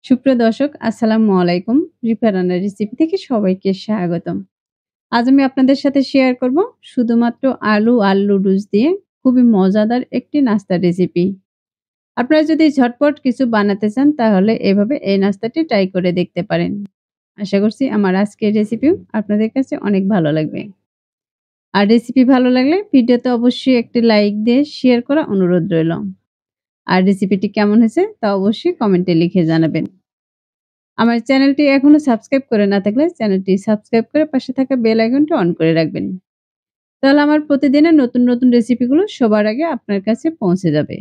সুপ্রিয় দর্শক, আসসালামু আলাইকুম। রিফা রান্নার রেসিপি থেকে সবাইকে স্বাগতম। আজ আমি আপনাদের সাথে শেয়ার করব শুধুমাত্র আলু আর নুডলস দিয়ে খুবই মজাদার একটি নাস্তার রেসিপি। আপনারা যদি ঝটপট কিছু বানাতে চান তাহলে এভাবে এই নাস্তাটি ট্রাই করে দেখতে পারেন। আশা করছি আমার আজকের রেসিপিও আপনাদের কাছে অনেক ভালো লাগবে। আর রেসিপি ভালো লাগলে ভিডিওতে অবশ্যই একটি লাইক দিয়ে শেয়ার করার অনুরোধ রইল। আর রেসিপিটি কেমন হয়েছে তা অবশ্যই কমেন্টে লিখে জানাবেন। আমার চ্যানেলটি এখনো সাবস্ক্রাইব করে না থাকলে চ্যানেলটি সাবস্ক্রাইব করে পাশে থাকা বেল আইকনটি অন করে রাখবেন। তাহলে আমার প্রতিদিনের নতুন রেসিপিগুলো সবার আগে আপনার কাছে পৌঁছে যাবে।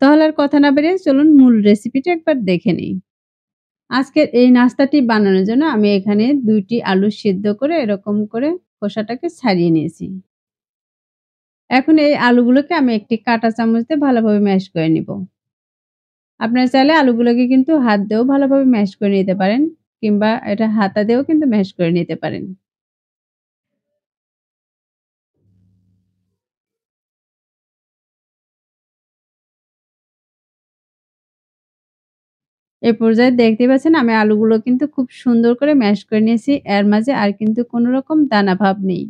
তাহলে আর কথা না বাড়িয়ে চলুন মূল রেসিপিটা একবার দেখে নিই। আজকের এই নাস্তাটি বানানোর জন্য আমি এখানে ২ টি আলু সিদ্ধ করে এরকম করে খোসাটাকে ছাড়িয়ে নিয়েছি। এখন এই আলুগুলোকে আমি একটি কাঁটা চামচ দিয়ে ভালোভাবে ম্যাশ করে নিব। আপনারা চাইলে আলুগুলোকে কিন্তু হাত দিয়েও ভালোভাবে ম্যাশ করে নিতে পারেন কিংবা এটা হাতা দিয়েও কিন্তু ম্যাশ করে নিতে পারেন। এই পর্যায়ে দেখতে পাচ্ছেন আমি আলুগুলো কিন্তু খুব সুন্দর করে ম্যাশ করে নিয়েছি। এর মাঝে আর কিন্তু কোন রকম দানা ভাব নেই।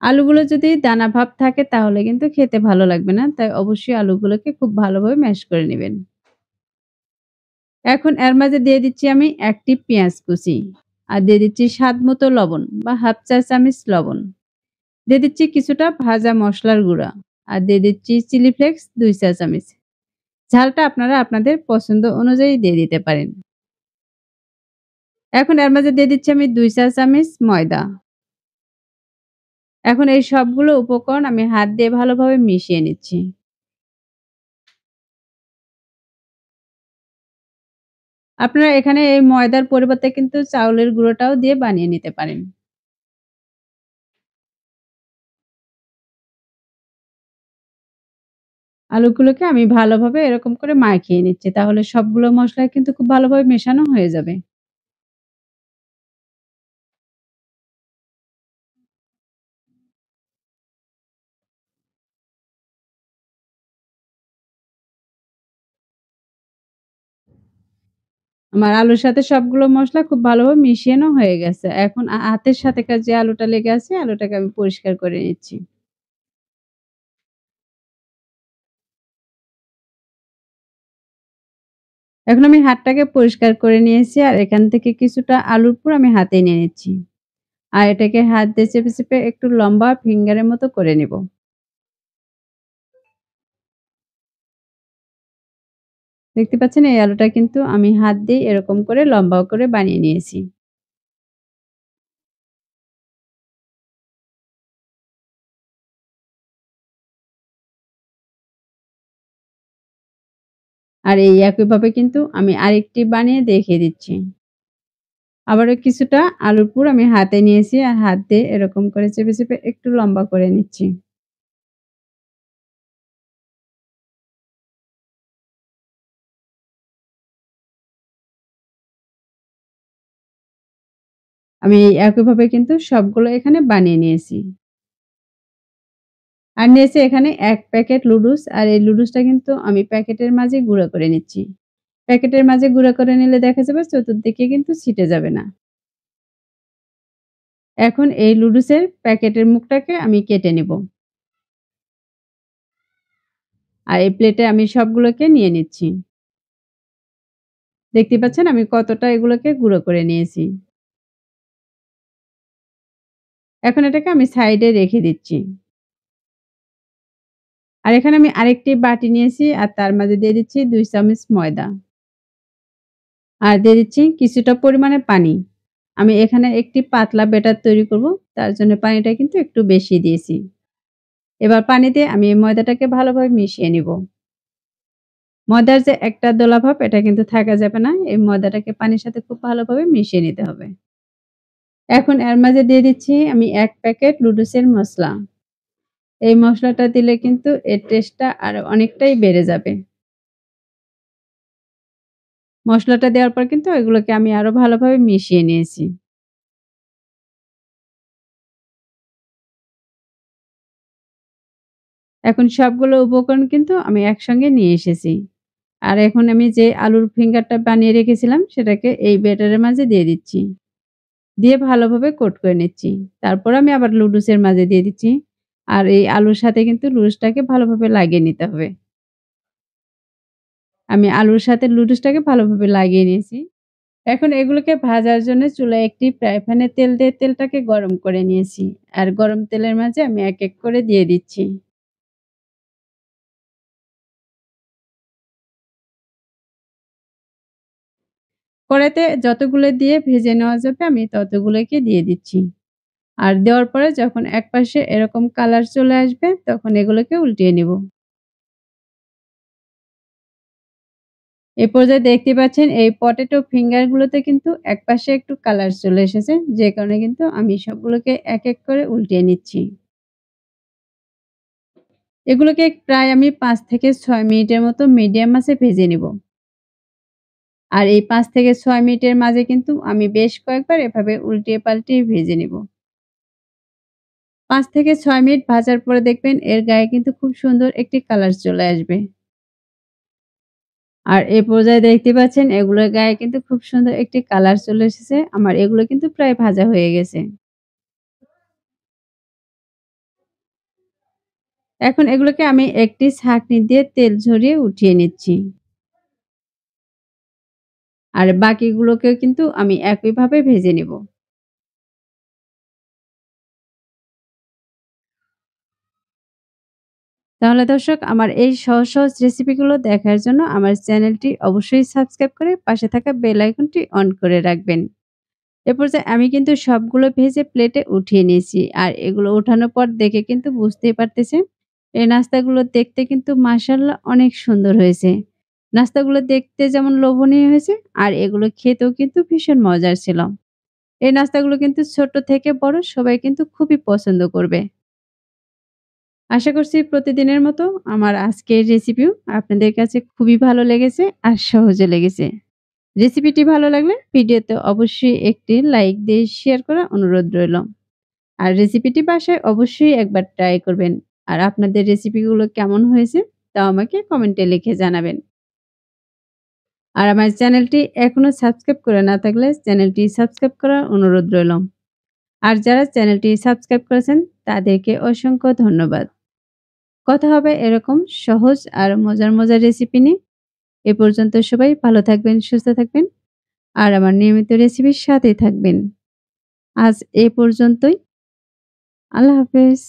আলুগুলো যদি দানা ভাব থাকে তাহলে কিন্তু খেতে ভালো লাগবে না। তাই অবশ্যই আলুগুলোকে খুব ভালোভাবে ম্যাশ করে নিবেন। এখন এর মাঝে দিয়ে দিচ্ছি আমি ১ টি পেঁয়াজ কুচি। আর দিয়ে দিচ্ছি স্বাদ মতো লবণ বা ১/২ চা চামচ লবণ। দিয়ে দিচ্ছি কিছুটা ভাজা মসলার গুঁড়া। আর দিয়ে দিচ্ছি চিলি ফ্লেক্স ২ চা চামচ। ঝালটা আপনারা আপনাদের পছন্দ অনুযায়ী দিয়ে দিতে পারেন। এখন এর মাঝে দিয়ে দিচ্ছি আমি ২ চা চামচ ময়দা। এখন এই সবগুলো উপকরণ আমি হাত দিয়ে ভালোভাবে মিশিয়ে নিচ্ছি। আপনারা এখানে এই ময়দার পরিবর্তে কিন্তু চাউলের গুঁড়োটাও দিয়ে বানিয়ে নিতে পারেন। আলুগুলোকে আমি ভালোভাবে এরকম করে মাখিয়ে নিচ্ছি। তাহলে সবগুলো মসলা কিন্তু খুব ভালোভাবে মেশানো হয়ে যাবে। আমার আলুর সাথে সবগুলো মসলা খুব ভালোভাবে মিশিয়ানো হয়ে গেছে। এখন হাতের সাথেকার যে আলুটা লেগে আছে, আলুটাকে আমি পরিষ্কার করে নিচ্ছি। এখন আমি হাতটাকে পরিষ্কার করে নিয়েছি আর এখান থেকে কিছুটা আলুর পুর আমি হাতে নিয়ে নিচ্ছি। আর এটাকে হাত দিয়ে চেপে একটু লম্বা ফিঙ্গারের মতো করে নিব। দেখতে পাচ্ছেন এই আলুটা কিন্তু আমি হাত দিয়ে এরকম করে লম্বা করে বানিয়ে নিয়েছি। আর এই একইভাবে কিন্তু আমি আরেকটি বানিয়ে দেখিয়ে দিচ্ছি। আবারও কিছুটা আলুর পুর আমি হাতে নিয়েছি আর হাত দিয়ে এরকম করে চেপে একটু লম্বা করে নিচ্ছি। আমি এই একইভাবে কিন্তু সবগুলো এখানে বানিয়ে নিয়েছি। আর নিয়েছি এখানে ১ প্যাকেট লুডুস আর এই লুডুসটা কিন্তু আমি প্যাকেটের মাঝে গুঁড়া করে নিচ্ছি। প্যাকেটের মাঝে গুঁড়া করে নিলে দেখা যাবে চতুর্দিকে কিন্তু ছিটে যাবে না। এখন এই লুডুসের প্যাকেটের মুখটাকে আমি কেটে নিব। আর এই প্লেটে আমি সবগুলোকে নিয়ে নিচ্ছি। দেখতে পাচ্ছেন আমি কতটা এগুলোকে গুঁড়ো করে নিয়েছি। এখন এটাকে আমি সাইডে রেখে দিচ্ছি। আর এখানে আমি আরেকটি বাটি নিয়েছি আর তার মাঝে দিয়ে দিচ্ছি ২ চামচ ময়দা। আর দিয়ে দিচ্ছি কিছুটা পরিমাণে পানি। আমি এখানে একটি পাতলা ব্যাটার তৈরি করব। তার জন্য পানিটা কিন্তু একটু বেশি দিয়েছি। এবার পানি দিয়ে আমি এই ময়দাটাকে ভালোভাবে মিশিয়ে নিব। ময়দার যে একটা দলা ভাব এটা কিন্তু থাকা যাবে না। এই ময়দাটাকে পানির সাথে খুব ভালোভাবে মিশিয়ে নিতে হবে। এখন এর মাঝে দিয়ে দিচ্ছি আমি ১ প্যাকেট নুডলসের মসলা। এই মসলাটা দিলে কিন্তু এর টেস্টটা আরো অনেকটাই বেড়ে যাবে। মসলাটা দেওয়ার পর কিন্তু এগুলোকে আমি আরো ভালোভাবে মিশিয়ে নিয়েছি। এখন সবগুলো উপকরণ কিন্তু আমি একসঙ্গে নিয়ে এসেছি। আর এখন আমি যে আলুর ফিঙ্গারটা বানিয়ে রেখেছিলাম সেটাকে এই ব্যাটারের মাঝে দিয়ে দিচ্ছি। দিয়ে ভালোভাবে কোট করে নিচ্ছি। তারপর আমি আবার লুডুসের মাঝে দিয়ে দিচ্ছি। আর এই আলুর সাথে কিন্তু লুডুসটাকে ভালোভাবে লাগিয়ে নিতে হবে। আমি আলুর সাথে লুডুসটাকে ভালোভাবে লাগিয়ে নিয়েছি। এখন এগুলোকে ভাজার জন্য চুলায় একটি ফ্রাই প্যানে তেল দিয়ে তেলটাকে গরম করে নিয়েছি। আর গরম তেলের মাঝে আমি এক, এক করে দিয়ে দিচ্ছি। কড়াইতে যতগুলো দিয়ে ভেজে নেওয়া যাবে আমি ততগুলোকে দিয়ে দিচ্ছি। আর দেওয়ার পরে যখন একপাশে এরকম কালার চলে আসবে তখন এগুলোকে উল্টিয়ে নিব। এই পর্যায়ে দেখতে পাচ্ছেন এই পটেটো ফিঙ্গার গুলোতে কিন্তু একপাশে একটু কালার চলে এসেছে। যে কারণে কিন্তু আমি সবগুলোকে এক, এক করে উল্টিয়ে নিচ্ছি। এগুলোকে প্রায় আমি ৫ থেকে ৬ মিনিটের মতো মিডিয়াম আঁচে ভেজে নিব। আর এই ৫ থেকে ৬ মিনিটের মাঝে কিন্তু আমি বেশ কয়েকবার এভাবে উল্টিয়ে পাল্টিয়ে ভেজে নিব। ৫ থেকে ৬ মিনিট ভাজার পরে দেখবেন এর গায়ে কিন্তু খুব সুন্দর একটি কালার চলে আসবে। আর এ পর্যায়ে দেখতে পাচ্ছেন এগুলোর গায়ে কিন্তু খুব সুন্দর একটি কালার চলে এসেছে। আমার এগুলো কিন্তু প্রায় ভাজা হয়ে গেছে। এখন এগুলোকে আমি একটি ছাঁকনি দিয়ে তেল ঝরিয়ে উঠিয়ে নিচ্ছি। আর বাকিগুলোকেও কিন্তু আমি একইভাবে ভেজে নিব। তাহলে দর্শক আমার এই সহজ, সহজ রেসিপিগুলো দেখার জন্য আমার চ্যানেলটি অবশ্যই সাবস্ক্রাইব করে পাশে থাকা বেল আইকনটি অন করে রাখবেন। এ পর্যায়ে আমি কিন্তু সবগুলো ভেজে প্লেটে উঠিয়ে নিয়েছি। আর এগুলো ওঠানোর পর দেখে কিন্তু বুঝতেই পারতেছেন, এই নাস্তাগুলো দেখতে কিন্তু মাশাআল্লাহ অনেক সুন্দর হয়েছে। নাস্তাগুলো দেখতে যেমন লোভনীয় হয়েছে আর এগুলো খেতেও কিন্তু ভীষণ মজার ছিল। এই নাস্তাগুলো কিন্তু ছোট থেকে বড় সবাই কিন্তু খুবই পছন্দ করবে। আশা করছি প্রতিদিনের মতো আমার আজকের রেসিপিও আপনাদের কাছে খুবই ভালো লেগেছে আর সহজে লেগেছে। রেসিপিটি ভালো লাগলে ভিডিওতে অবশ্যই একটি লাইক দিয়ে শেয়ার করার অনুরোধ রইল। আর রেসিপিটি বাসায় অবশ্যই একবার ট্রাই করবেন। আর আপনাদের রেসিপিগুলো কেমন হয়েছে তাও আমাকে কমেন্টে লিখে জানাবেন। আর আমার চ্যানেলটি এখনো সাবস্ক্রাইব করে না থাকলে চ্যানেলটি সাবস্ক্রাইব করার অনুরোধ রইল। আর যারা চ্যানেলটি সাবস্ক্রাইব করেছেন তাদেরকে অসংখ্য ধন্যবাদ। কথা হবে এরকম সহজ আর মজার, মজার রেসিপি নিয়ে। এ পর্যন্ত সবাই ভালো থাকবেন, সুস্থ থাকবেন আর আমার নিয়মিত রেসিপির সাথেই থাকবেন। আজ এ পর্যন্তই। আল্লাহ হাফেজ।